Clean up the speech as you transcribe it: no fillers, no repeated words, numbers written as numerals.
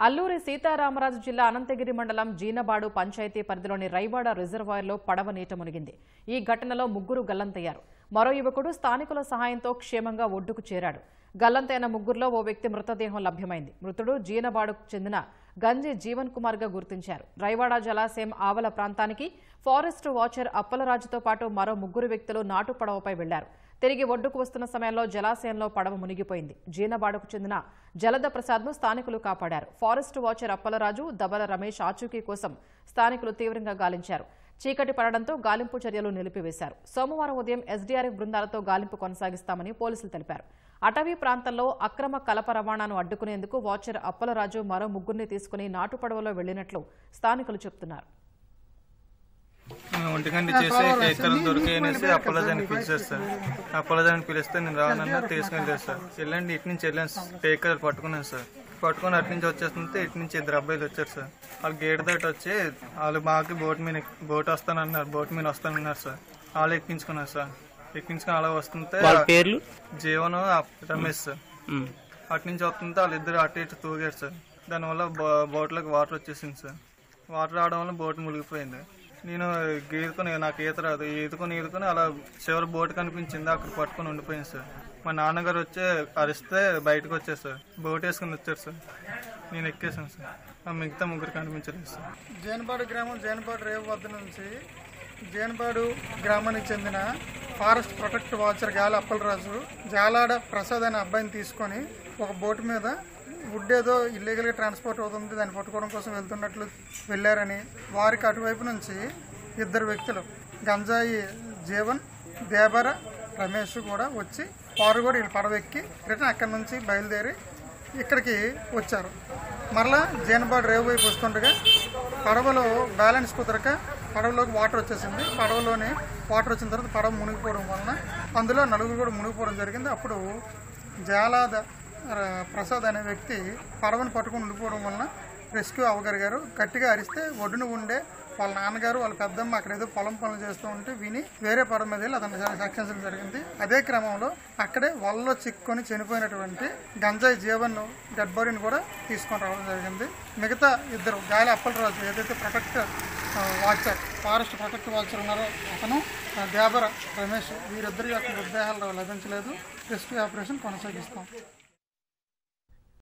అల్లూరి సీతారామరాజు జిల్లా అనంతగిరి మండలం జీనబాడు పంచాయతీ పరిధిలోని రైవాడ రిజర్వాయర్లో పడవ నీట మునిగింది. ఈ ఘటనలో ముగ్గురు గల్లంతయ్యారు. మరో యువకుడు స్థానికుల సహాయంతో క్షేమంగా ఒడ్డుకు చేరాడు. గల్లంతైన ముగ్గురులో ఓ వ్యక్తి మృతదేహం లభ్యమైంది. మృతుడు జీనబాడుకు చెందిన గంజి జీవన్ కుమార్ గా గుర్తించారు. రైవాడ జలాశయం ఆవల ప్రాంతానికి ఫారెస్ట్ వాచర్ అప్పలరాజుతో పాటు మరో ముగ్గురు వ్యక్తులు నాటు పడవపై వెళ్లారు. తిరిగి ఒడ్డుకు వస్తున్న సమయంలో జలాశయంలో పడవ మునిగిపోయింది. జీనబాడుకు చెందిన జలద ప్రసాద్ను స్థానికులు కాపాడారు. ఫారెస్ట్ వాచర్ అప్పలరాజు, దబల రమేష్ ఆచూకీ కోసం స్థానికులు తీవ్రంగా గాలించారు. చీకటి పడడంతో గాలింపు చర్యలు నిలిపివేశారు. సోమవారం ఉదయం ఎస్డీఆర్ఎఫ్ బృందాలతో గాలింపు కొనసాగిస్తామని పోలీసులు తెలిపారు. అటవీ ప్రాంతంలో అక్రమ కలప రవాణాను అడ్డుకునేందుకు వాచర్ అప్పలరాజు మరో ముగ్గురిని తీసుకుని నాటు పడవలో వెళ్లినట్లు స్థానికులు చెబుతున్నారు. ఒంటిగంటి చేసి కేకలు దొరికేసి అప్పలదాన్ని పిలిచేస్తాను. అప్పలదాన్ని పిలిస్తే నేను రానన్నా తీసుకెళ్ళలేదు సార్. వెళ్ళండి ఇటు నుంచి వెళ్ళాను, కేకలు పట్టుకున్నాను సార్. పట్టుకుని అటు నుంచి వచ్చేస్తుంటే ఇటు నుంచి ఇద్దరు అబ్బాయిలు వచ్చారు సార్. వాళ్ళు గేట్ దాటి వచ్చి వాళ్ళు మాకి బోట్ వస్తానన్నారు, బోట్ మీద వస్తానన్నారు సార్. వాళ్ళు ఎక్కించుకున్నారు సార్. ఎక్కించుకుని అలా వస్తుంటే పేర్లు జీవన్ రమేష్ సార్. అటు నుంచి వస్తుంటే వాళ్ళిద్దరు అటు ఇటు తూగారు సార్. దానివల్ల బోట్లోకి వాటర్ వచ్చేసింది సార్. వాటర్ రావడం వల్ల బోట్ మునిగిపోయింది. నేను గీదుకొని నాకు ఈత రాదు, ఈదుకొని అలా చివరి బోట్ కనిపించింది, అక్కడ పట్టుకొని ఉండిపోయింది సార్. మా నాన్నగారు వచ్చి అరిస్తే బయటకు వచ్చారు సార్. బోట్ వేసుకుని వచ్చారు సార్. నేను ఎక్కేసాను సార్. మిగతా ముగ్గురు కనిపించలేదు సార్. జీనబాడు గ్రామం జీనబాడు రేవు వద్ద నుంచి జీనబాడు గ్రామానికి చెందిన ఫారెస్ట్ ప్రొటెక్ట్ వాచర్ గాలి అప్పలరాజు జాలాడ ప్రసాద్ అనే అబ్బాయిని తీసుకొని ఒక బోటు మీద వుడ్ ఏదో ఇల్లీగల్గా ట్రాన్స్పోర్ట్ అవుతుంది, దాన్ని పట్టుకోవడం కోసం వెళ్తున్నట్లు వెళ్ళారని, వారికి అటువైపు నుంచి ఇద్దరు వ్యక్తులు గంజాయి జీవన్, దేబర రమేష్ కూడా వచ్చి వారు కూడా వీళ్ళు పడవ ఎక్కి రిటర్న్ అక్కడి నుంచి బయలుదేరి ఇక్కడికి వచ్చారు. మరలా జీనబాడు రేవు వైపు వస్తుండగా పడవలో బ్యాలెన్స్ కుదరక పడవలోకి వాటర్ వచ్చేసింది. పడవలోని వాటర్ వచ్చిన తర్వాత పడవ మునిగిపోవడం వలన అందులో నలుగురు కూడా మునిగిపోవడం జరిగింది. అప్పుడు జాలాద ప్రసాద్ అనే వ్యక్తి పడవను పట్టుకుని ఉండిపోవడం వలన రెస్క్యూ అవ్వగలిగారు. గట్టిగా అరిస్తే ఒడ్డున ఉండే వాళ్ళ నాన్నగారు వాళ్ళ పెద్దమ్మ అక్కడ ఏదో పొలం పనులు చేస్తూ ఉంటే విని వేరే పడవ మీద వెళ్ళి అతను రక్షించడం జరిగింది. అదే క్రమంలో అక్కడే వలలో చిక్కుకొని చనిపోయినటువంటి గంజాయి జీవన్ డెడ్ బాడీని కూడా తీసుకొని రావడం జరిగింది. మిగతా ఇద్దరు గాలి అప్పలరాజు ఏదైతే protect watcher forest protect watcher ఉన్నారో అతను, దేబర రమేష్, వీరిద్దరి యొక్క మృతదేహాలు లభించలేదు. రెస్క్యూ ఆపరేషన్ కొనసాగిస్తాం.